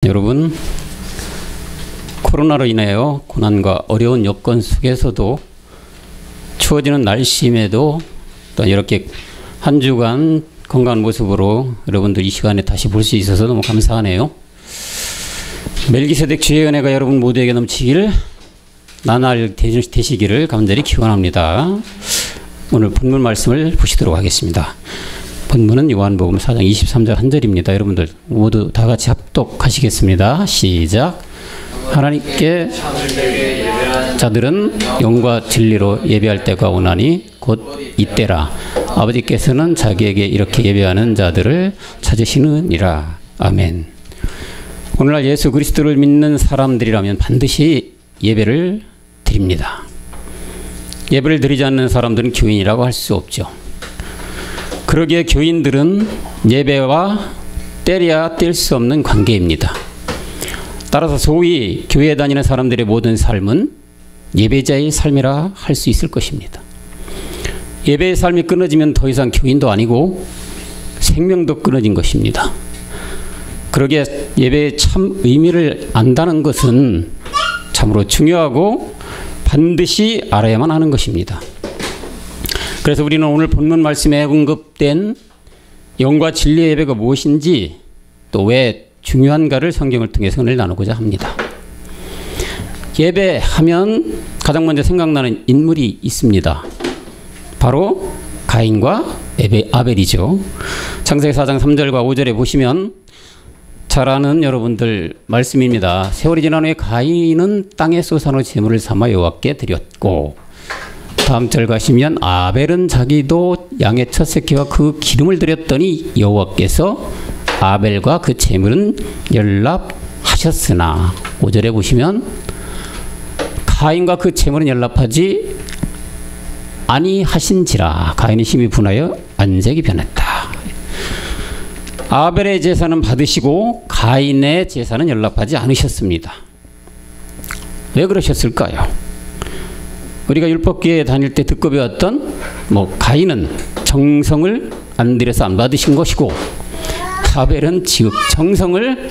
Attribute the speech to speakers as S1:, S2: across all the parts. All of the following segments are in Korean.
S1: 여러분, 코로나로 인하여 고난과 어려운 여건 속에서도 추워지는 날씨임에도 또 이렇게 한 주간 건강한 모습으로 여러분들 이 시간에 다시 볼 수 있어서 너무 감사하네요. 멜기세덱 주의 은혜가 여러분 모두에게 넘치길 나날 되시기를 간절히 기원합니다. 오늘 본문 말씀을 보시도록 하겠습니다. 본문은 요한복음 4장 23절 한 절입니다. 여러분들 모두 다 같이 합독하시겠습니다. 시작. 하나님께 자들은 영과 진리로 예배할 때가 오나니 곧 이때라. 아버지께서는 자기에게 이렇게 예배하는 자들을 찾으시느니라. 아멘. 오늘날 예수 그리스도를 믿는 사람들이라면 반드시 예배를 드립니다. 예배를 드리지 않는 사람들은 교인이라고 할 수 없죠. 그러기에 교인들은 예배와 떼려야 뗄 수 없는 관계입니다. 따라서 소위 교회에 다니는 사람들의 모든 삶은 예배자의 삶이라 할 수 있을 것입니다. 예배의 삶이 끊어지면 더 이상 교인도 아니고 생명도 끊어진 것입니다. 그러기에 예배의 참 의미를 안다는 것은 참으로 중요하고 반드시 알아야만 하는 것입니다. 그래서 우리는 오늘 본문 말씀에 언급된 영과 진리의 예배가 무엇인지 또 왜 중요한가를 성경을 통해서 오늘 나누고자 합니다. 예배하면 가장 먼저 생각나는 인물이 있습니다. 바로 가인과 아벨이죠. 창세기 4장 3절과 5절에 보시면 잘 아는 여러분들 말씀입니다. 세월이 지난 후에 가인은 땅의 소산으로 제물을 삼아 여호와께 드렸고, 다음 절 가시면 아벨은 자기도 양의 첫 새끼와 그 기름을 드렸더니 여호와께서 아벨과 그 제물은 연락하셨으나, 5절에 보시면 가인과 그 제물은 연락하지 아니하신지라. 가인이 심히 분하여 안색이 변했다. 아벨의 제사는 받으시고 가인의 제사는 연락하지 않으셨습니다. 왜 그러셨을까요? 우리가 율법교회에 다닐 때 듣고 배웠던 가인은 정성을 안 들여서 안 받으신 것이고, 아벨은 지극 정성을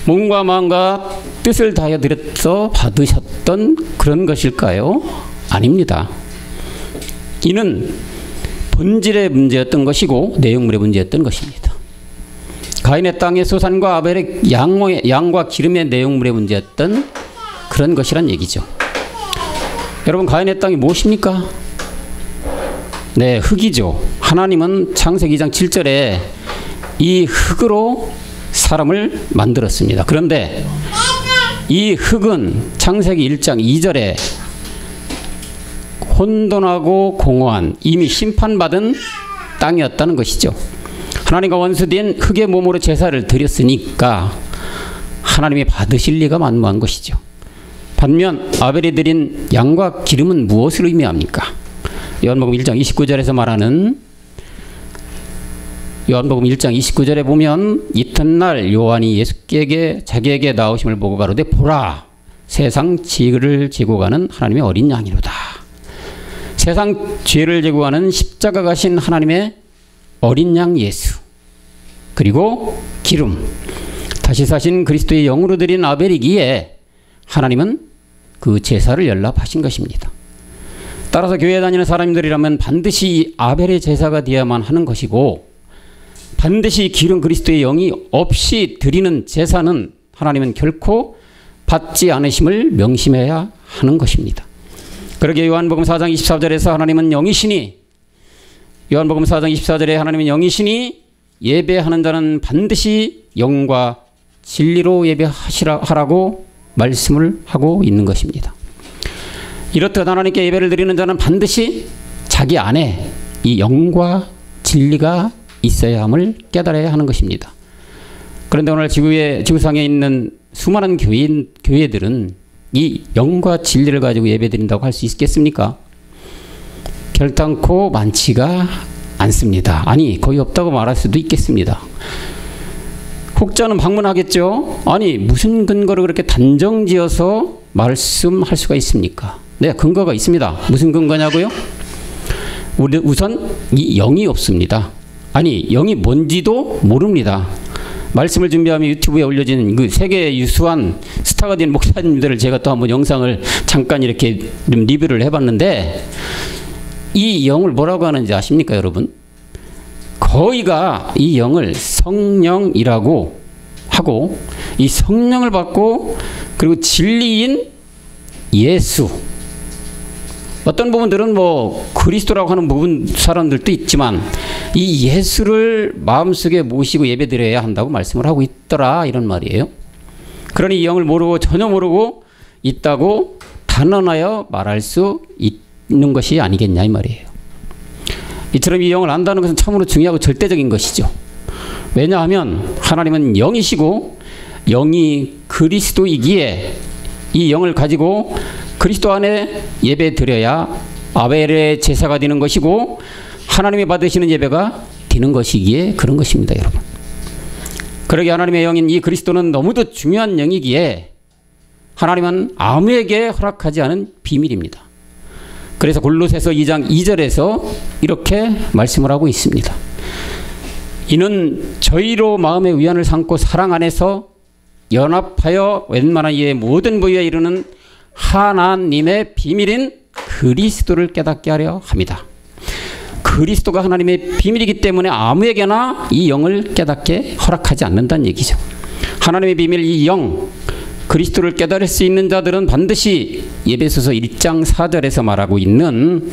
S1: 몸과 마음과 뜻을 다하여 드려서 받으셨던 그런 것일까요? 아닙니다. 이는 본질의 문제였던 것이고 내용물의 문제였던 것입니다. 가인의 땅의 소산과 아벨의 양과 기름의 내용물의 문제였던 그런 것이란 얘기죠. 여러분, 가인의 땅이 무엇입니까? 네, 흙이죠. 하나님은 창세기 2장 7절에 이 흙으로 사람을 만들었습니다. 그런데 이 흙은 창세기 1장 2절에 혼돈하고 공허한 이미 심판받은 땅이었다는 것이죠. 하나님과 원수된 흙의 몸으로 제사를 드렸으니까 하나님이 받으실 리가 만무한 것이죠. 반면 아벨이 드린 양과 기름은 무엇을 의미합니까? 요한복음 1장 29절에서 말하는, 요한복음 1장 29절에 보면 이튿날 요한이 예수께 자기에게 나오심을 보고 가로되 보라, 세상 죄를 지고 가는 하나님의 어린 양이로다. 세상 죄를 지고 가는 십자가 가신 하나님의 어린 양 예수, 그리고 기름, 다시 사신 그리스도의 영으로 드린 아벨이기에 하나님은 그 제사를 연락하신 것입니다. 따라서 교회에 다니는 사람들이라면 반드시 아벨의 제사가 되어야만 하는 것이고, 반드시 기름 그리스도의 영이 없이 드리는 제사는 하나님은 결코 받지 않으심을 명심해야 하는 것입니다. 그러기에 요한복음 4장 24절에서 하나님은 영이시니, 요한복음 4장 24절에 하나님은 영이시니 예배하는 자는 반드시 영과 진리로 예배하라고 말씀을 하고 있는 것입니다. 이렇듯 하나님께 예배를 드리는 자는 반드시 자기 안에 이 영과 진리가 있어야 함을 깨달아야 하는 것입니다. 그런데 오늘 지구상에 있는 수많은 교회들은 이 영과 진리를 가지고 예배드린다고 할 수 있겠습니까? 결단코 많지가 않습니다. 아니, 거의 없다고 말할 수도 있겠습니다. 혹자는 방문하겠죠. 아니, 무슨 근거로 그렇게 단정지어서 말씀할 수가 있습니까? 네, 근거가 있습니다. 무슨 근거냐고요? 우선 이 영이 없습니다. 아니, 영이 뭔지도 모릅니다. 말씀을 준비하며 유튜브에 올려진 그 세계 유수한 스타가 된 목사님들을 제가 또 한번 영상을 잠깐 이렇게 좀 리뷰를 해봤는데, 이 영을 뭐라고 하는지 아십니까, 여러분? 거의가 이 영을 성령이라고 하고, 이 성령을 받고 그리고 진리인 예수, 어떤 부분들은 뭐 그리스도라고 하는 부분 사람들도 있지만 이 예수를 마음속에 모시고 예배드려야 한다고 말씀을 하고 있더라, 이런 말이에요. 그러니 이 영을 모르고, 전혀 모르고 있다고 단언하여 말할 수 있는 것이 아니겠냐, 이 말이에요. 이처럼 이 영을 안다는 것은 참으로 중요하고 절대적인 것이죠. 왜냐하면 하나님은 영이시고 영이 그리스도이기에 이 영을 가지고 그리스도 안에 예배 드려야 아벨의 제사가 되는 것이고 하나님이 받으시는 예배가 되는 것이기에 그런 것입니다, 여러분. 그러기에 하나님의 영인 이 그리스도는 너무도 중요한 영이기에 하나님은 아무에게 허락하지 않은 비밀입니다. 그래서 골로새서 2장 2절에서 이렇게 말씀을 하고 있습니다. 이는 저희로 마음의 위안을 삼고 사랑 안에서 연합하여 웬만한 이의 모든 부위에 이르는 하나님의 비밀인 그리스도를 깨닫게 하려 합니다. 그리스도가 하나님의 비밀이기 때문에 아무에게나 이 영을 깨닫게 허락하지 않는다는 얘기죠. 하나님의 비밀, 이 영, 그리스도를 깨달을 수 있는 자들은 반드시 에베소서 1장 4절에서 말하고 있는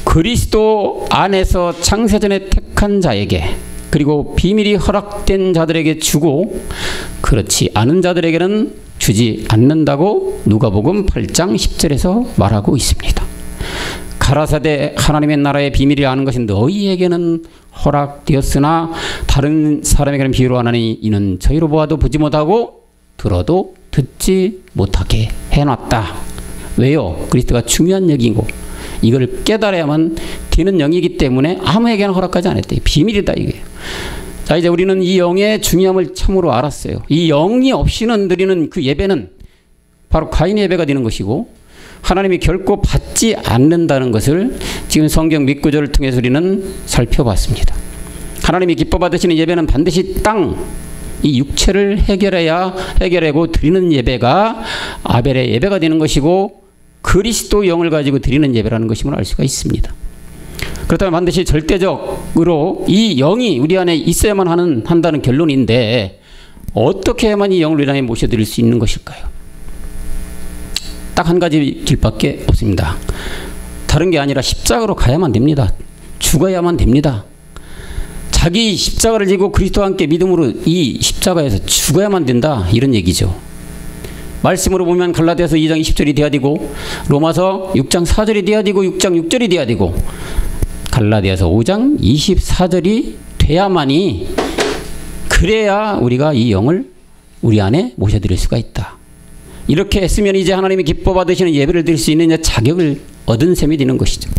S1: 그리스도 안에서 창세전에 택한 자에게, 그리고 비밀이 허락된 자들에게 주고 그렇지 않은 자들에게는 주지 않는다고 누가복음 8장 10절에서 말하고 있습니다. 가라사대 하나님의 나라의 비밀을 아는 것이 너희에게는 허락되었으나 다른 사람에게는 비유로 하나니 이는 저희로 보아도 보지 못하고 들어도 듣지 못하게 해놨다. 왜요? 그리스도가 중요한 영이고 이걸 깨달아야만 되는 영이기 때문에 아무에게나 허락하지 않았대요. 비밀이다, 이게. 자, 이제 우리는 이 영의 중요함을 참으로 알았어요. 이 영이 없이는 드리는 그 예배는 바로 가인의 예배가 되는 것이고 하나님이 결코 받지 않는다는 것을 지금 성경 밑구절을 통해서 우리는 살펴봤습니다. 하나님이 기뻐 받으시는 예배는 반드시 이 육체를 해결하고 드리는 예배가 아벨의 예배가 되는 것이고 그리스도 영을 가지고 드리는 예배라는 것임을 알 수가 있습니다. 그렇다면 반드시 절대적으로 이 영이 우리 안에 있어야만 한다는 결론인데 어떻게 해야만 이 영을 우리 안에 모셔드릴 수 있는 것일까요? 딱 한 가지 길밖에 없습니다. 다른 게 아니라 십자가로 가야만 됩니다. 죽어야만 됩니다. 자기 십자가를 지고 그리스도와 함께 믿음으로 이 십자가에서 죽어야만 된다, 이런 얘기죠. 말씀으로 보면 갈라디아서 2장 20절이 돼야 되고 로마서 6장 4절이 돼야 되고 6장 6절이 돼야 되고 갈라디아서 5장 24절이 돼야만이, 그래야 우리가 이 영을 우리 안에 모셔드릴 수가 있다. 이렇게 했으면 이제 하나님이 기뻐 받으시는 예배를 드릴 수 있는 자격을 얻은 셈이 되는 것이죠.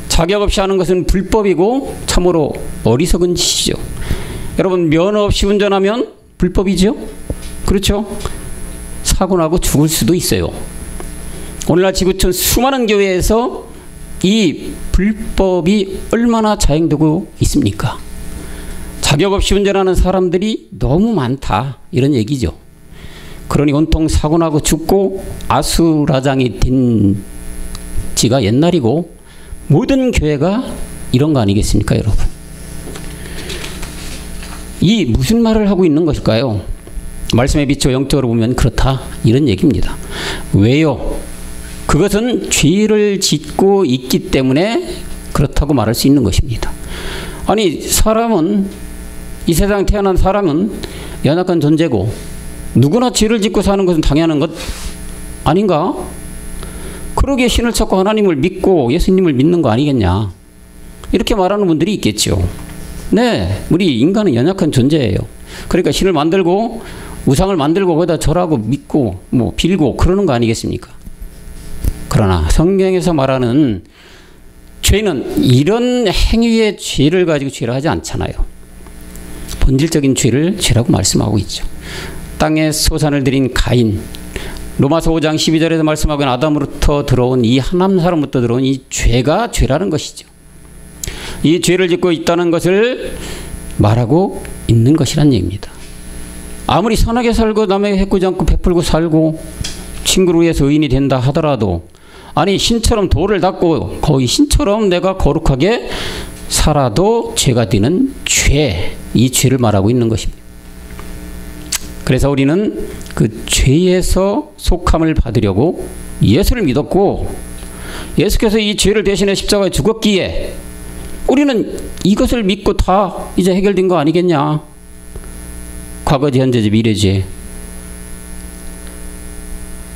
S1: 자격 없이 하는 것은 불법이고 참으로 어리석은 짓이죠. 여러분, 면허 없이 운전하면 불법이죠. 그렇죠? 사고 나고 죽을 수도 있어요. 오늘날 지구촌 수많은 교회에서 이 불법이 얼마나 자행되고 있습니까? 자격 없이 운전하는 사람들이 너무 많다, 이런 얘기죠. 그러니 온통 사고 나고 죽고 아수라장이 된 지가 옛날이고 모든 교회가 이런 거 아니겠습니까, 여러분? 이 무슨 말을 하고 있는 것일까요? 말씀에 비추어 영적으로 보면 그렇다, 이런 얘기입니다. 왜요? 그것은 죄를 짓고 있기 때문에 그렇다고 말할 수 있는 것입니다. 아니, 사람은, 이 세상에 태어난 사람은 연약한 존재고 누구나 죄를 짓고 사는 것은 당연한 것 아닌가? 그러기에 신을 찾고 하나님을 믿고 예수님을 믿는 거 아니겠냐, 이렇게 말하는 분들이 있겠죠. 네, 우리 인간은 연약한 존재예요. 그러니까 신을 만들고 우상을 만들고 거기다 절하고 믿고 뭐 빌고 그러는 거 아니겠습니까? 그러나 성경에서 말하는 죄는 이런 행위의 죄를 가지고 죄를 하지 않잖아요. 본질적인 죄를 죄라고 말씀하고 있죠. 땅에 소산을 들인 가인, 로마서 5장 12절에서 말씀하고 아담으로부터 들어온 이 한 사람부터 들어온 이 죄가 죄라는 것이죠. 이 죄를 짓고 있다는 것을 말하고 있는 것이란 얘기입니다. 아무리 선하게 살고 남에게 해코지 않고 베풀고 살고 친구를 위해서 의인이 된다 하더라도 아니 신처럼 돌을 닦고 거의 신처럼 내가 거룩하게 살아도 죄가 되는 죄, 이 죄를 말하고 있는 것입니다. 그래서 우리는 그 죄에서 속함을 받으려고 예수를 믿었고 예수께서 이 죄를 대신해 십자가에 죽었기에 우리는 이것을 믿고 다 이제 해결된 거 아니겠냐. 과거죄, 현재죄, 미래죄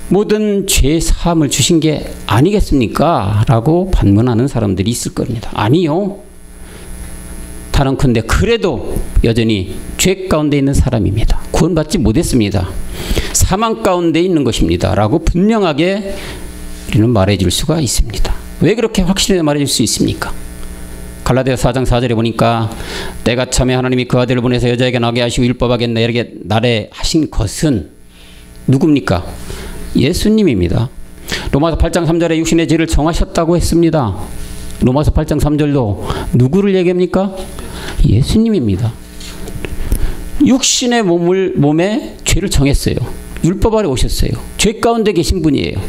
S1: 모든 죄 사함을 주신 게 아니겠습니까? 라고 반문하는 사람들이 있을 겁니다. 아니요. 다른컨대 그래도 여전히 죄 가운데 있는 사람입니다. 구원받지 못했습니다. 사망 가운데 있는 것입니다. 라고 분명하게 우리는 말해줄 수가 있습니다. 왜 그렇게 확실히 말해줄 수 있습니까? 갈라디아서 4장 4절에 보니까 때가 참에 하나님이 그 아들을 보내서 여자에게 나게 하시고 율법하겠네 나래 하신 것은 누굽니까? 예수님입니다. 로마서 8장 3절에 육신의 죄를 정하셨다고 했습니다. 로마서 8장 3절도 누구를 얘기합니까? 예수님입니다. 육신의 몸에 죄를 정했어요. 율법 아래 오셨어요. 죄 가운데 계신 분이에요.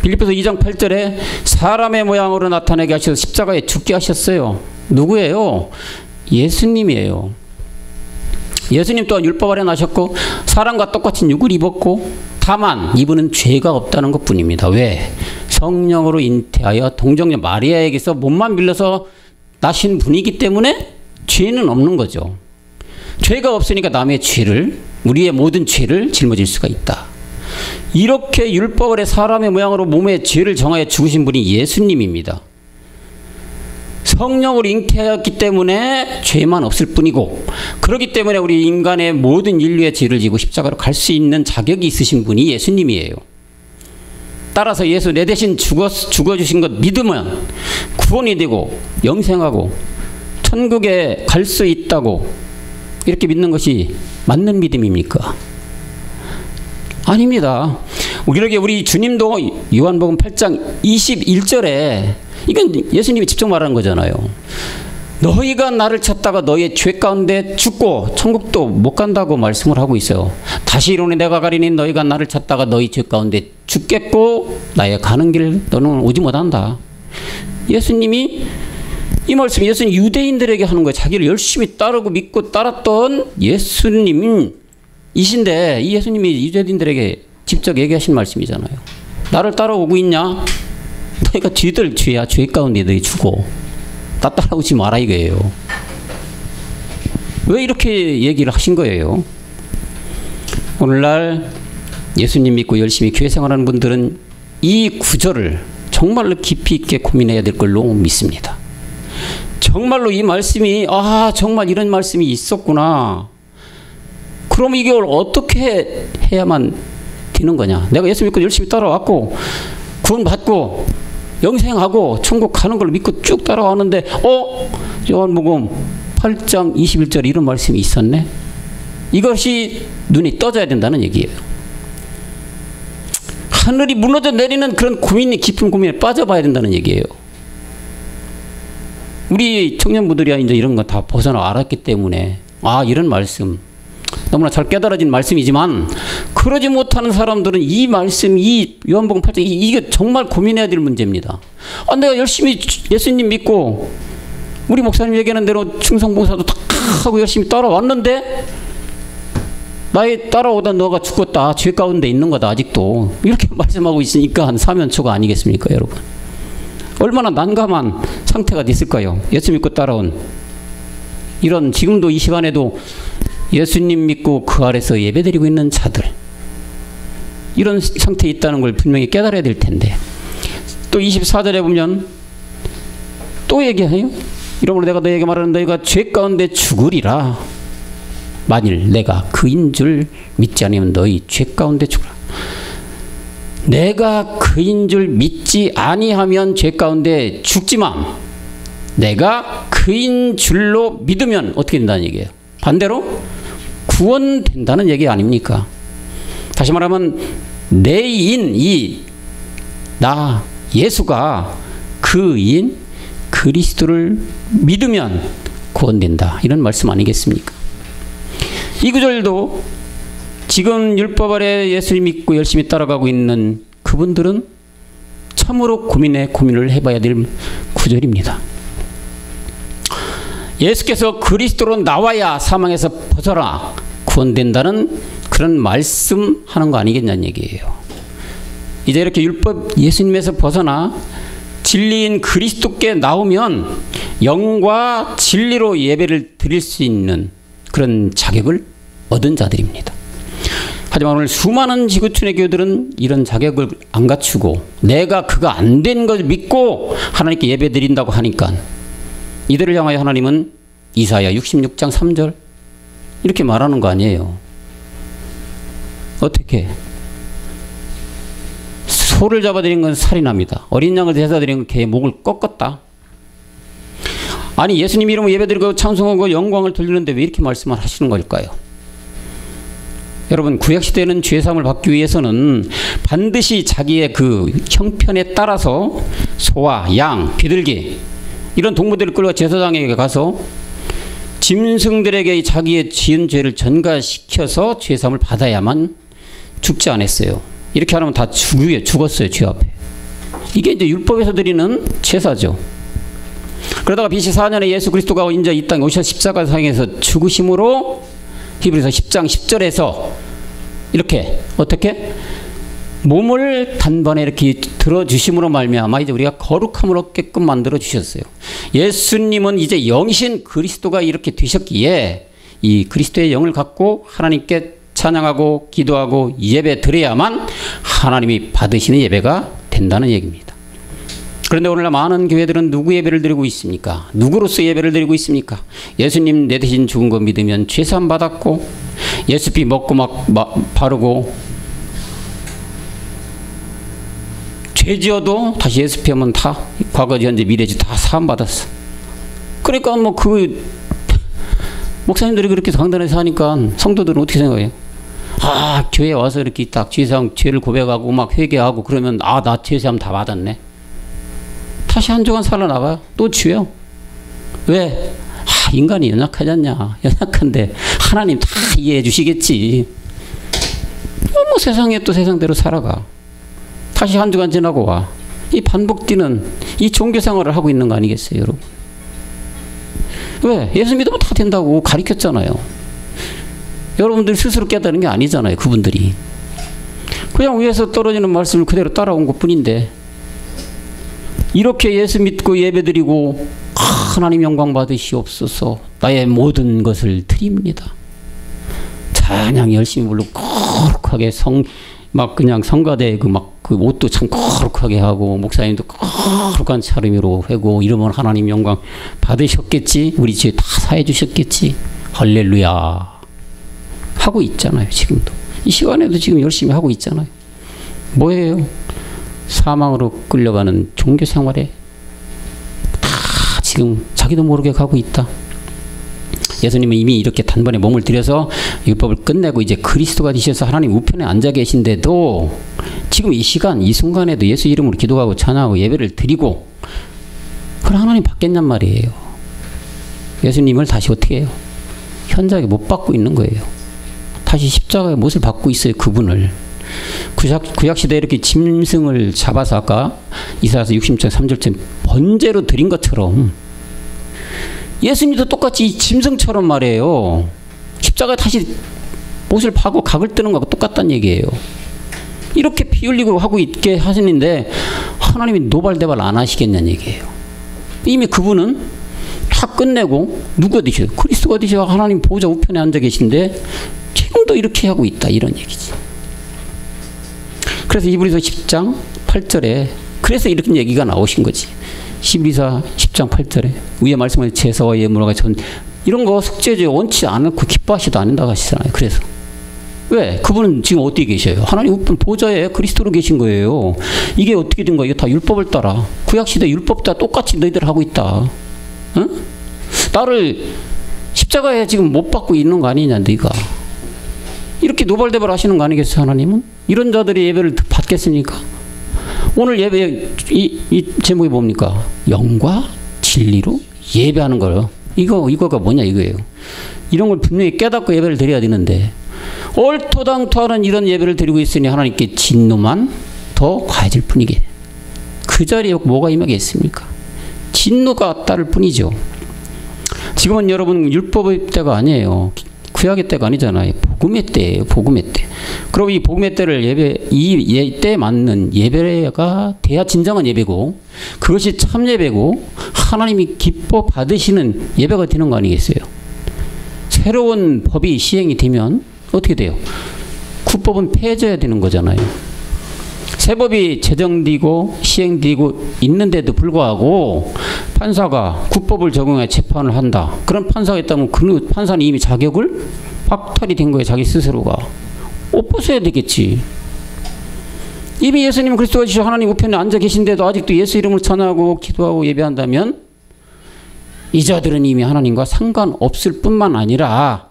S1: 빌립보서 2장 8절에 사람의 모양으로 나타나게 하셔서 십자가에 죽게 하셨어요. 누구예요? 예수님이에요. 예수님 또한 율법 아래 나셨고 사람과 똑같은 육을 입었고 다만 이분은 죄가 없다는 것뿐입니다. 왜? 성령으로 잉태하여 동정녀 마리아에게서 몸만 빌려서 나신 분이기 때문에 죄는 없는 거죠. 죄가 없으니까 남의 죄를, 우리의 모든 죄를 짊어질 수가 있다. 이렇게 율법 아래 사람의 모양으로 몸에 죄를 정하여 죽으신 분이 예수님입니다. 성령으로 잉태하였기 때문에 죄만 없을 뿐이고 그렇기 때문에 우리 인간의 모든 인류의 죄를 지고 십자가로 갈 수 있는 자격이 있으신 분이 예수님이에요. 따라서 예수 내 대신 죽어주신 것 믿으면 구원이 되고 영생하고 천국에 갈 수 있다고 이렇게 믿는 것이 맞는 믿음입니까? 아닙니다. 그러게 우리 주님도 요한복음 8장 21절에 이건 예수님이 직접 말하는 거잖아요. 너희가 나를 찾다가 너희의 죄 가운데 죽고 천국도 못 간다고 말씀을 하고 있어요. 다시 이르노니 내가 가리니 너희가 나를 찾다가 너희 죄 가운데 죽겠고 나의 가는 길 너는 오지 못한다. 예수님이 이 말씀 예수님 유대인들에게 하는 거예요. 자기를 열심히 따르고 믿고 따랐던 예수님이신데 이 예수님이 유대인들에게 직접 얘기하신 말씀이잖아요. 나를 따라오고 있냐? 너희가 죄들 죄야. 죄 가운데 너희 죽어. 나 따라오지 마라 이거예요. 왜 이렇게 얘기를 하신 거예요? 오늘날 예수님 믿고 열심히 교회 생활하는 분들은 이 구절을 정말로 깊이 있게 고민해야 될 걸로 믿습니다. 정말로 이 말씀이 정말 이런 말씀이 있었구나. 그럼 이걸 어떻게 해야만 되는 거냐? 내가 예수 믿고 열심히 따라왔고 구원받고 영생하고 천국 가는 걸 믿고 쭉 따라왔는데 요한복음 8장 21절 이런 말씀이 있었네. 이것이 눈이 떠져야 된다는 얘기예요. 하늘이 무너져 내리는 그런 고민이 깊은 고민에 빠져봐야 된다는 얘기예요. 우리 청년부들이야 이제 이런 거 다 벗어나 알았기 때문에 이런 말씀 너무나 잘 깨달아진 말씀이지만 그러지 못하는 사람들은 이 말씀, 이 요한복음 8장 이게 정말 고민해야 될 문제입니다. 내가 열심히 예수님 믿고 우리 목사님 얘기하는 대로 충성봉사도 다 하고 열심히 따라왔는데 나의 따라오다 너가 죽었다. 죄 가운데 있는 거다 아직도. 이렇게 말씀하고 있으니까 한 사면초가 아니겠습니까 여러분. 얼마나 난감한 상태가 됐을까요? 예수 믿고 따라온 이런 지금도 이 시간에도 예수님 믿고 그 아래서 예배드리고 있는 자들 이런 상태에 있다는 걸 분명히 깨달아야 될 텐데 또 24절에 보면 또 얘기해요. 이러므로 내가 너에게 말하는 너희가 죄 가운데 죽으리라. 만일 내가 그인 줄 믿지 않으면 너희 죄 가운데 죽으라. 내가 그인 줄 믿지 아니하면 죄 가운데 죽지만 내가 그인 줄로 믿으면 어떻게 된다는 얘기예요. 반대로 구원된다는 얘기 아닙니까? 다시 말하면 내인 나 예수가 그인 그리스도를 믿으면 구원된다. 이런 말씀 아니겠습니까? 이 구절도 지금 율법 아래 예수님 믿고 열심히 따라가고 있는 그분들은 참으로 고민을 해봐야 될 구절입니다. 예수께서 그리스도로 나와야 사망에서 벗어나 구원된다는 그런 말씀하는 거 아니겠냐는 얘기예요. 이제 이렇게 율법 예수님에서 벗어나 진리인 그리스도께 나오면 영과 진리로 예배를 드릴 수 있는 그런 자격을 얻은 자들입니다. 하지만 오늘 수많은 지구촌의 교회들은 이런 자격을 안 갖추고 내가 그거 안 된 걸 믿고 하나님께 예배 드린다고 하니까 이들을 향하여 하나님은 이사야 66장 3절 이렇게 말하는 거 아니에요. 어떻게? 소를 잡아들인 건 살인합니다. 어린 양을 제사드린 건 개의 목을 꺾었다. 아니 예수님 이름으로 예배드리고 찬송하고 영광을 돌리는데 왜 이렇게 말씀을 하시는 걸까요? 여러분 구약시대에는 죄사함을 받기 위해서는 반드시 자기의 그 형편에 따라서 소와 양, 비둘기 이런 동물들을 끌고 제사장에게 가서 짐승들에게 자기의 지은 죄를 전가시켜서 죄사함을 받아야만 죽지 않았어요. 이렇게 하면 다 죽었어요. 죄 앞에. 이게 이제 율법에서 드리는 제사죠. 그러다가 BC 4년에 예수 그리스도가 이제 이 땅에 오셔서 십자가상에서 죽으심으로 히브리서 10장 10절에서 이렇게 어떻게 몸을 단번에 이렇게 들어주심으로 말미암아 이제 우리가 거룩함을 얻게끔 만들어 주셨어요. 예수님은 이제 영신 그리스도가 이렇게 되셨기에 이 그리스도의 영을 갖고 하나님께 찬양하고 기도하고 예배 드려야만 하나님이 받으시는 예배가 된다는 얘기입니다. 그런데 오늘날 많은 교회들은 누구 예배를 드리고 있습니까? 누구로서 예배를 드리고 있습니까? 예수님 내 대신 죽은 거 믿으면 죄사함 받았고 예수피 먹고 막 바르고 죄 지어도 다시 예수피 하면 다 과거지 현재 미래지 다 사함 받았어. 그러니까 뭐 그 목사님들이 그렇게 강단에서 하니까 성도들은 어떻게 생각해요? 아 교회에 와서 이렇게 딱 죄를 고백하고 막 회개하고 그러면 아 나 죄사함 다 받았네. 다시 한 주간 살아나가요. 또 죄요. 왜? 아, 인간이 연약하지 않냐. 연약한데 하나님 다 이해해 주시겠지. 뭐 세상에 또 세상대로 살아가. 다시 한 주간 지나고 와. 이 반복되는 이 종교생활을 하고 있는 거 아니겠어요, 여러분? 왜? 예수 믿으면 다 된다고 가르쳤잖아요. 여러분들 스스로 깨달은 게 아니잖아요, 그분들이. 그냥 위에서 떨어지는 말씀을 그대로 따라온 것 뿐인데 이렇게 예수 믿고 예배드리고 하나님 영광 받으시옵소서 나의 모든 것을 드립니다. 찬양 열심히 부르고 거룩하게 막 그냥 성가대 그 옷도 참 거룩하게 하고 목사님도 거룩한 차림으로 하고 이러면 하나님 영광 받으셨겠지. 우리 죄 다 사해 주셨겠지. 할렐루야 하고 있잖아요. 지금도 이 시간에도 지금 열심히 하고 있잖아요. 뭐예요? 사망으로 끌려가는 종교 생활에 다 지금 자기도 모르게 가고 있다. 예수님은 이미 이렇게 단번에 몸을 들여서 율법을 끝내고 이제 그리스도가 되셔서 하나님 우편에 앉아 계신데도 지금 이 시간 이 순간에도 예수 이름으로 기도하고 찬양하고 예배를 드리고 그럼 하나님 받겠냔 말이에요. 예수님을 다시 어떻게 해요? 현저하게 못 받고 있는 거예요. 다시 십자가의 못을 받고 있어요. 그분을. 구약시대에 이렇게 짐승을 잡아서 아까 이사야서 60장 3절쯤 번제로 드린 것처럼 예수님도 똑같이 짐승처럼 말이에요. 십자가에 다시 못을 파고 각을 뜨는 거하고 똑같다는 얘기예요. 이렇게 피 흘리고 하고 있게 하시는데 하나님이 노발대발 안 하시겠냐는 얘기예요. 이미 그분은 다 끝내고 누가 되셔요? 그리스도가 되셔 하나님 보좌 우편에 앉아 계신데 지금도 이렇게 하고 있다 이런 얘기지. 그래서 히브리서 10장 8절에 그래서 이렇게 얘기가 나오신 거지. 히브리서 10장 8절에 위에 말씀하신 제사와 예물과 전 이런 거 속죄제 원치 않고 기뻐하시도 않는다고 하시잖아요. 그래서 왜? 그분은 지금 어디에 계셔요? 하나님 우편 보좌에 그리스도로 계신 거예요. 이게 어떻게 된 거야? 이게 다 율법을 따라 구약시대 율법 다 똑같이 너희들 하고 있다. 응? 나를 십자가에 지금 못 받고 있는 거 아니냐 너희가. 이렇게 노발대발 하시는 거 아니겠어요? 하나님은? 이런 자들이 예배를 받겠습니까? 오늘 예배 이 제목이 뭡니까? 영과 진리로 예배하는 거예요. 이거가 뭐냐 이거예요. 이런 걸 분명히 깨닫고 예배를 드려야 되는데 얼토당토하는 이런 예배를 드리고 있으니 하나님께 진노만 더 과해질 뿐이게. 그 자리에 뭐가 임하겠습니까? 진노가 따를 뿐이죠. 지금은 여러분 율법의 때가 아니에요. 구약의 때가 아니잖아요. 복음의 때예요. 복음의 때. 그리고 이 복음의 때를 이 때에 맞는 예배가 돼야 진정한 예배고, 그것이 참 예배고 하나님이 기뻐 받으시는 예배가 되는 거 아니겠어요? 새로운 법이 시행이 되면 어떻게 돼요? 구법은 폐해져야 되는 거잖아요. 새 법이 제정되고 시행되고 있는데도 불구하고 판사가 구법을 적용해 재판을 한다. 그런 판사가 있다면 그 판사는 이미 자격을 박탈이 된 거예요. 자기 스스로가. 옷 벗어야 되겠지. 이미 예수님 그리스도가 주신 하나님 우편에 앉아 계신데도 아직도 예수 이름을 찬양하고 기도하고 예배한다면 이 자들은 이미 하나님과 상관없을 뿐만 아니라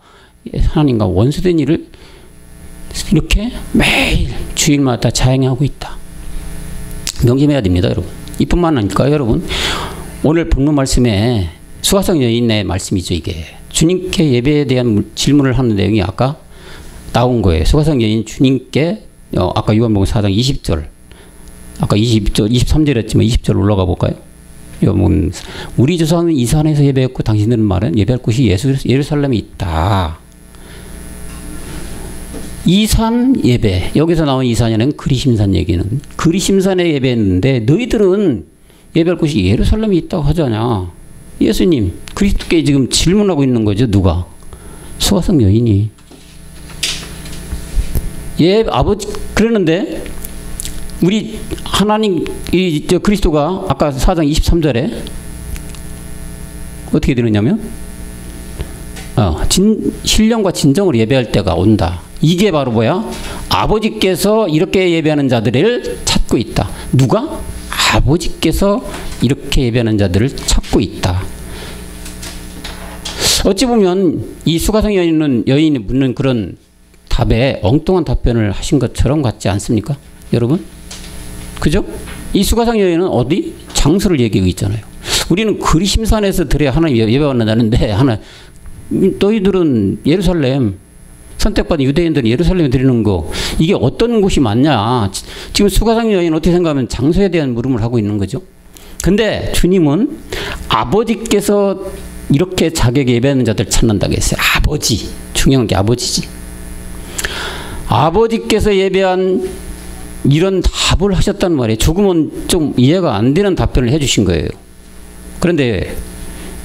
S1: 하나님과 원수된 일을 이렇게 매일 주일마다 자행하고 있다. 명심해야 됩니다, 여러분. 이뿐만 아닐까요, 여러분? 오늘 본문 말씀에 수가성 여인의 말씀이죠, 이게. 주님께 예배에 대한 질문을 하는 내용이 아까 나온 거예요. 수가성 여인 주님께 아까 요한복음 4장 20절, 아까 23절 했지만 20절 올라가 볼까요? 우리 조상은 이 산에서 예배했고 당신들은 말은 예배할 곳이 예루살렘에 있다. 이산 예배, 여기서 나온 이산에는 그리심산 얘기는 그리심산에 예배했는데 너희들은 예배할 곳이 예루살렘에 있다고 하잖아. 예수님 그리스도께 지금 질문하고 있는 거죠. 누가? 수가성 여인이. 아버지 그러는데 우리 하나님 저 그리스도가 아까 4장 23절에 어떻게 되느냐면 신령과 진정으로 예배할 때가 온다. 이게 바로 뭐야? 아버지께서 이렇게 예배하는 자들을 찾고 있다. 누가? 아버지께서 이렇게 예배하는 자들을 찾고 있다. 어찌 보면 이 수가성 여인이 묻는 그런 답에 엉뚱한 답변을 하신 것처럼 같지 않습니까? 여러분? 그죠? 이 수가성 여인은 어디? 장소를 얘기하고 있잖아요. 우리는 그리심산에서 드려야 하나님 예배받는다는데 너희들은 예루살렘 선택받은 유대인들은 예루살렘에 드리는 거 이게 어떤 곳이 맞냐. 지금 수가성 여인은 어떻게 생각하면 장소에 대한 물음을 하고 있는 거죠. 근데 주님은 아버지께서 이렇게 자격에 예배하는 자들 찾는다고 했어요. 아버지. 중요한 게 아버지지. 아버지께서 예배한 이런 답을 하셨단 말이에요. 조금은 좀 이해가 안 되는 답변을 해주신 거예요. 그런데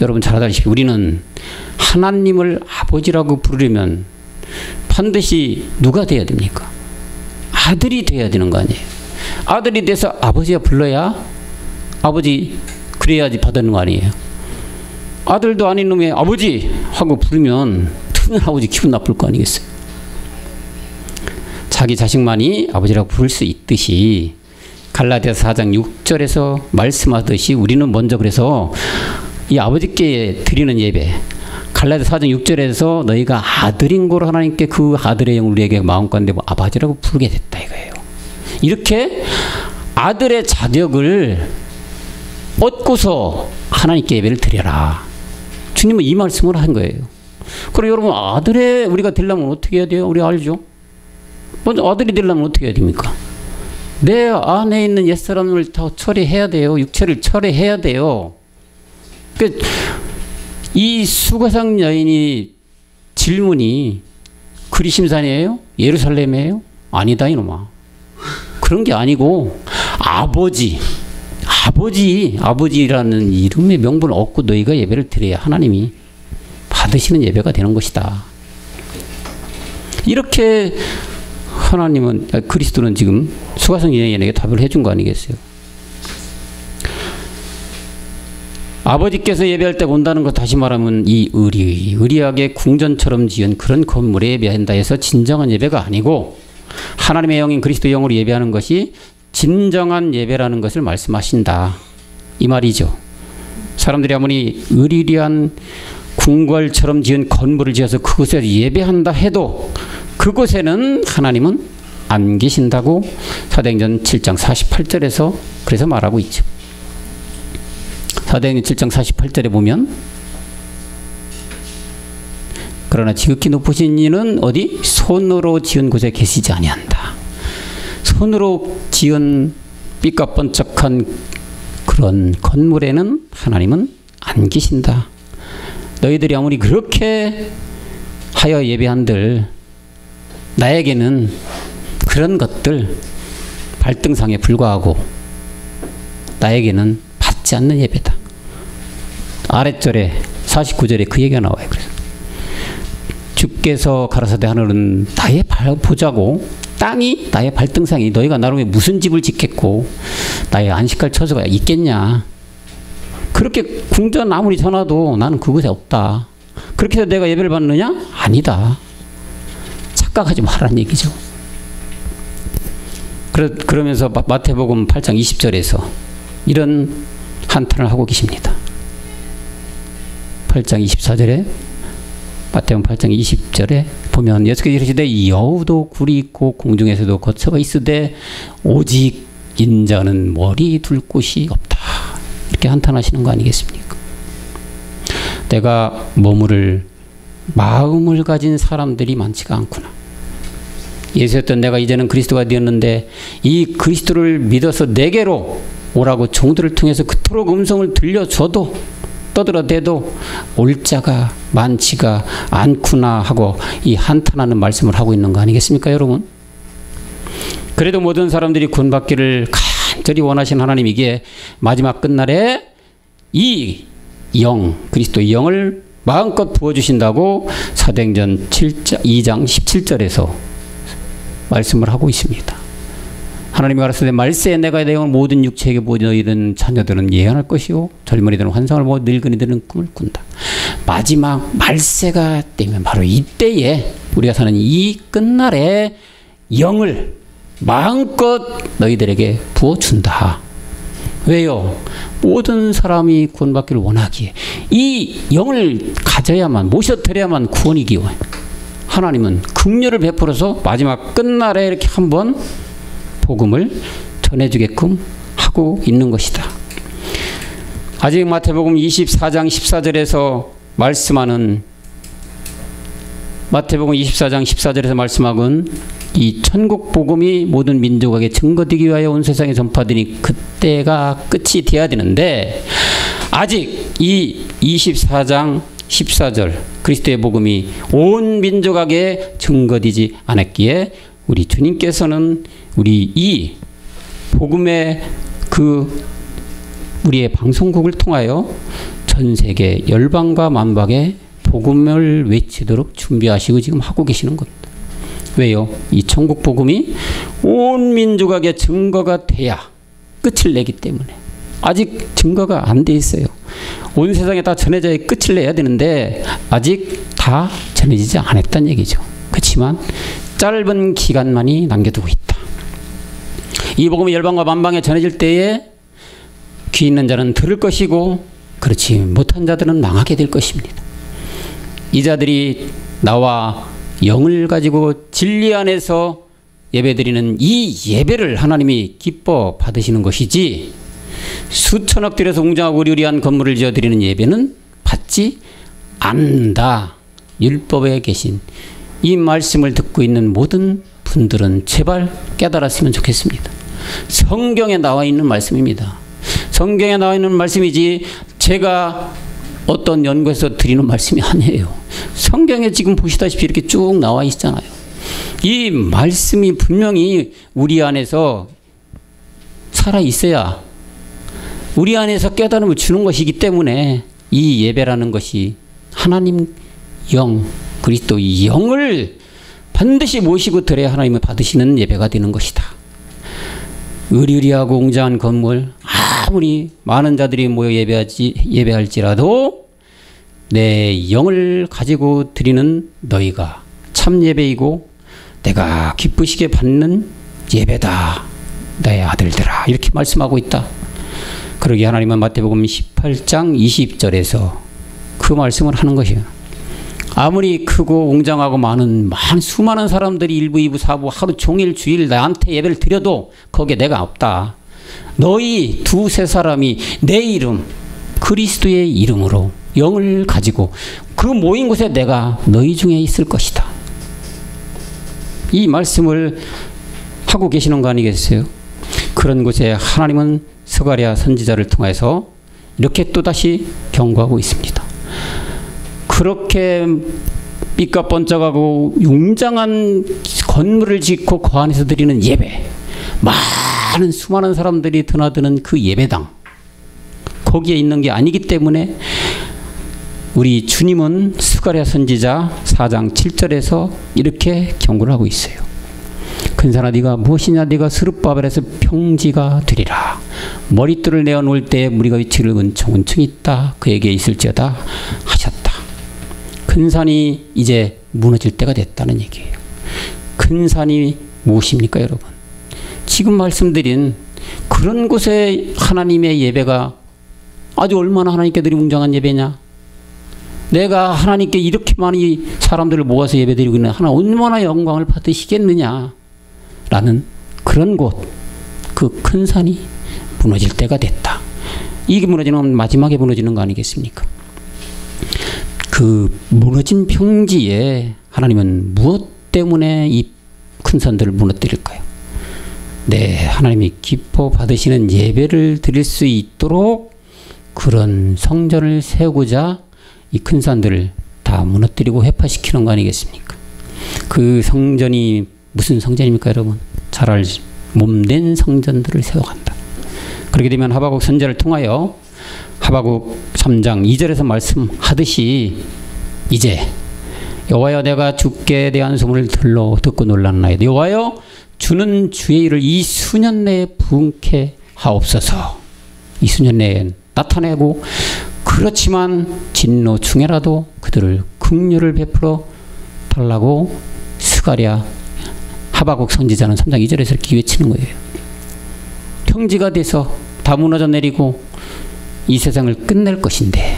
S1: 여러분 잘 알다시피 우리는 하나님을 아버지라고 부르려면 반드시 누가 돼야 됩니까? 아들이 돼야 되는 거 아니에요. 아들이 돼서 아버지가 불러야 아버지 그래야지 받는 거 아니에요. 아들도 아닌 놈이 아버지 하고 부르면 틀린 아버지 기분 나쁠 거 아니겠어요. 자기 자식만이 아버지라고 부를 수 있듯이 갈라디아서 4장 6절에서 말씀하듯이 우리는 먼저 그래서 이 아버지께 드리는 예배 갈라디아서 4장 6절에서 너희가 아들인 거로 하나님께 그 아들의 영을 우리에게 마음가운데 아버지라고 부르게 됐다 이거예요. 이렇게 아들의 자격을 얻고서 하나님께 예배를 드려라. 주님은 이 말씀을 한 거예요. 그럼 여러분 아들의 우리가 되려면 어떻게 해야 돼요? 우리 알죠? 먼저 아들이 되려면 어떻게 해야 됩니까? 내 안에 있는 옛사람을 다 처리해야 돼요. 육체를 처리해야 돼요. 그러니까 이 수가성 여인이 질문이 그리심산이에요? 예루살렘이에요? 아니다 이놈아. 그런 게 아니고 아버지라는 이름의 명분을 얻고 너희가 예배를 드려야 하나님이 받으시는 예배가 되는 것이다. 이렇게 하나님은 그리스도는 지금 수가성 여인에게 답을 해준 거 아니겠어요? 아버지께서 예배할 때 온다는 것 다시 말하면 이 의리하게 궁전처럼 지은 그런 건물에 예배한다 해서 진정한 예배가 아니고 하나님의 영인 그리스도 영으로 예배하는 것이 진정한 예배라는 것을 말씀하신다. 이 말이죠. 사람들이 아무리 의리한 궁궐처럼 지은 건물을 지어서 그곳에서 예배한다 해도 그곳에는 하나님은 안 계신다고 사도행전 7장 48절에서 그래서 말하고 있죠. 사도행전 7장 48절에 보면 그러나 지극히 높으신 이는 어디? 손으로 지은 곳에 계시지 아니한다. 손으로 지은 빛과 번쩍한 그런 건물에는 하나님은 안 계신다. 너희들이 아무리 그렇게 하여 예배한들 나에게는 그런 것들 발등상에 불과하고 나에게는 받지 않는 예배다. 아랫절에 49절에 그 얘기가 나와요. 그래서 주께서 가라사대 하늘은 나의 보자고 땅이 나의 발등상이 너희가 나름의 무슨 집을 짓겠고 나의 안식할 처소가 있겠냐. 그렇게 궁전 아무리 전화도 나는 그곳에 없다. 그렇게 해서 내가 예배를 받느냐? 아니다. 착각하지 말라는 얘기죠. 그러면서 마태복음 8장 20절에서 이런 한탄을 하고 계십니다. 8장 24절에 마태복음 8장 20절에 보면 예수께서 이르시되 여우도 굴이 있고 공중에서도 거처가 있으되 오직 인자는 머리 둘 곳이 없다. 이렇게 한탄하시는 거 아니겠습니까? 내가 머무를 마음을 가진 사람들이 많지가 않구나. 예수였던 내가 이제는 그리스도가 되었는데 이 그리스도를 믿어서 내게로 오라고 종들을 통해서 그토록 음성을 들려줘도 떠들어대도 올 자가 많지가 않구나 하고 이 한탄하는 말씀을 하고 있는 거 아니겠습니까, 여러분? 그래도 모든 사람들이 구원받기를 간절히 원하신 하나님이기에 마지막 끝날에 이 영, 그리스도의 영을 마음껏 부어주신다고 사도행전 2장 17절에서 말씀을 하고 있습니다. 하나님이 가라사대 말세에 내가 내 영을 모든 육체에게 부어 너희는 자녀들은 예언할 것이요 젊은이들은 환상을 보고 늙은이들은 꿈을 꾼다. 마지막 말세가 되면 바로 이때에 우리가 사는 이 끝날에 영을 마음껏 너희들에게 부어준다. 왜요? 모든 사람이 구원받기를 원하기에 이 영을 가져야만 모셔드려야만 구원이기에 하나님은 긍휼을 베풀어서 마지막 끝날에 이렇게 한번 복음을 전해주게끔 하고 있는 것이다. 아직 마태복음 24장 14절에서 말씀하는 마태복음 24장 14절에서 말씀하건 이 천국 복음이 모든 민족에게 증거되기 위하여 온 세상에 전파되니 그때가 끝이 돼야 되는데 아직 이 24장 14절 그리스도의 복음이 온 민족에게 증거되지 않았기에 우리 주님께서는 우리 이 복음의 우리의 방송국을 통하여 전 세계 열방과 만방에 복음을 외치도록 준비하시고 지금 하고 계시는 겁니다. 왜요? 이 천국 복음이 온 민족에게 증거가 돼야 끝을 내기 때문에 아직 증거가 안 돼 있어요. 온 세상에 다 전해져야 끝을 내야 되는데 아직 다 전해지지 않았다는 얘기죠. 그렇지만 짧은 기간만이 남겨두고 있다. 이 복음이 열방과 만방에 전해질 때에 귀 있는 자는 들을 것이고 그렇지 못한 자들은 망하게 될 것입니다. 이 자들이 나와 영을 가지고 진리 안에서 예배드리는 이 예배를 하나님이 기뻐 받으시는 것이지 수천억 들여서 웅장하고 의리의리한 건물을 지어드리는 예배는 받지 않는다. 율법에 계신 이 말씀을 듣고 있는 모든 분들은 제발 깨달았으면 좋겠습니다. 성경에 나와 있는 말씀입니다. 성경에 나와 있는 말씀이지 제가 어떤 연구에서 드리는 말씀이 아니에요. 성경에 지금 보시다시피 이렇게 쭉 나와 있잖아요. 이 말씀이 분명히 우리 안에서 살아 있어야 우리 안에서 깨달음을 주는 것이기 때문에 이 예배라는 것이 하나님 영, 그리스도 이 영을 반드시 모시고 드려야 하나님을 받으시는 예배가 되는 것이다. 의리의리하고 웅장한 건물 아무리 많은 자들이 모여 예배할지라도 내 영을 가지고 드리는 너희가 참 예배이고 내가 기쁘시게 받는 예배다. 나의 아들들아. 이렇게 말씀하고 있다. 그러기에 하나님은 마태복음 18장 20절에서 그 말씀을 하는 것이에요. 아무리 크고 웅장하고 많은 수많은 사람들이 1부, 2부, 4부 하루 종일 주일 나한테 예배를 드려도 거기에 내가 없다. 너희 두세 사람이 내 이름 그리스도의 이름으로 영을 가지고 그 모인 곳에 내가 너희 중에 있을 것이다. 이 말씀을 하고 계시는 거 아니겠어요? 그런 곳에 하나님은 스가랴 선지자를 통해서 이렇게 또다시 경고하고 있습니다. 그렇게 삐까번쩍하고 웅장한 건물을 짓고 그 안에서 드리는 예배, 많은 수많은 사람들이 드나드는 그 예배당, 거기에 있는 게 아니기 때문에 우리 주님은 스가랴 선지자 4장 7절에서 이렇게 경고를 하고 있어요. 큰사나 네가 무엇이냐, 네가 스룹바벨에서 평지가 되리라. 머릿돌을 내어놓을 때에 무리가 위치를 은총은총 있다. 그에게 있을지어다 하셨다. 큰 산이 이제 무너질 때가 됐다는 얘기예요. 큰 산이 무엇입니까, 여러분? 지금 말씀드린 그런 곳에 하나님의 예배가 아주 얼마나 하나님께 드린 웅장한 예배냐? 내가 하나님께 이렇게 많이 사람들을 모아서 예배드리고 있는 하나님 얼마나 영광을 받으시겠느냐? 라는 그런 곳, 그 큰 산이 무너질 때가 됐다. 이게 무너지는 마지막에 무너지는 거 아니겠습니까? 그 무너진 평지에 하나님은 무엇 때문에 이 큰 산들을 무너뜨릴까요? 네, 하나님이 기뻐 받으시는 예배를 드릴 수 있도록 그런 성전을 세우고자 이 큰 산들을 다 무너뜨리고 회파시키는 거 아니겠습니까? 그 성전이 무슨 성전입니까, 여러분? 잘 알지. 몸된 성전들을 세워간다. 그렇게 되면 하박국 선지자를 통하여 하박국 3장 2절에서 말씀하듯이 이제 여호와여 내가 주께 대한 소문을 들러 듣고 놀랐나이다. 여호와여 주는 주의 일을 이 수년 내에 부응케 하옵소서. 이 수년 내에 나타내고, 그렇지만 진노 중에라도 그들을 긍휼을 베풀어 달라고 스가랴 하박국 선지자는 3장 2절에서 이렇게 외치는 거예요. 평지가 돼서 다 무너져 내리고 이 세상을 끝낼 것인데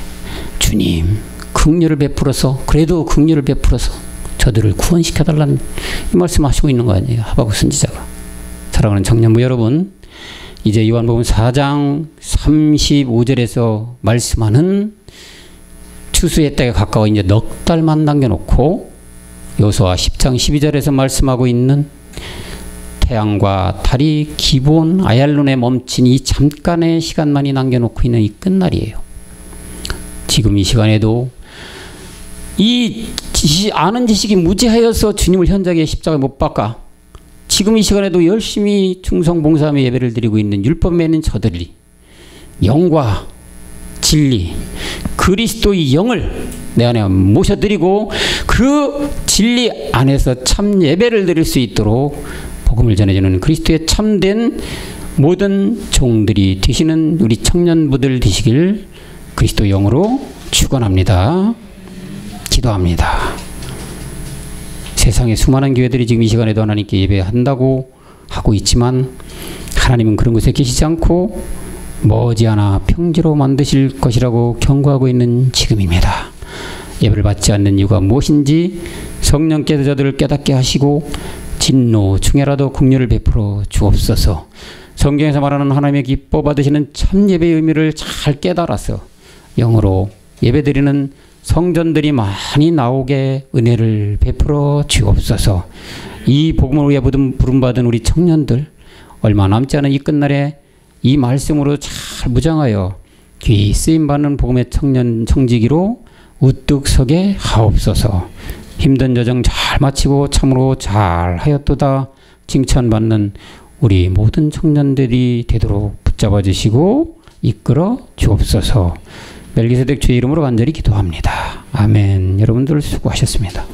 S1: 주님 긍휼을 베풀어서, 그래도 긍휼을 베풀어서 저들을 구원시켜달라는 이 말씀하시고 있는 거 아니에요, 하박국 선지자가. 사랑하는 청년부 여러분, 이제 요한복음 4장 35절에서 말씀하는 추수의 때가 가까워 이제 넉 달만 남겨놓고 여호수아 10장 12절에서 말씀하고 있는 태양과 달이 기본 아얄론에 멈춘 이 잠깐의 시간만이 남겨놓고 있는 이 끝날이에요. 지금 이 시간에도 이 아는 지식이 무지하여서 주님을 현장에 십자가에 못 박아 지금 이 시간에도 열심히 충성봉사하며 예배를 드리고 있는 율법에 있는 저들이 영과 진리, 그리스도의 영을 내 안에 모셔드리고 그 진리 안에서 참 예배를 드릴 수 있도록 복음을 전해주는 그리스도의 참된 모든 종들이 되시는 우리 청년부들 되시길 그리스도 영으로 축원합니다. 기도합니다. 세상에 수많은 교회들이 지금 이 시간에도 하나님께 예배한다고 하고 있지만 하나님은 그런 곳에 계시지 않고 머지않아 평지로 만드실 것이라고 경고하고 있는 지금입니다. 예배를 받지 않는 이유가 무엇인지 성령께서 저들을 깨닫게 하시고 진노 중에라도 긍휼을 베풀어 주옵소서. 성경에서 말하는 하나님의 기뻐 받으시는 참 예배의 의미를 잘 깨달아서 영으로 예배드리는 성전들이 많이 나오게 은혜를 베풀어 주옵소서. 이 복음을 위해 부름받은 우리 청년들 얼마 남지 않은 이 끝날에 이 말씀으로 잘 무장하여 귀 쓰임받는 복음의 청년 청지기로 우뚝 서게 하옵소서. 힘든 여정 잘 마치고 참으로 잘 하였도다 칭찬받는 우리 모든 청년들이 되도록 붙잡아 주시고 이끌어 주옵소서. 멜기세덱 주의 이름으로 간절히 기도합니다. 아멘. 여러분들 수고하셨습니다.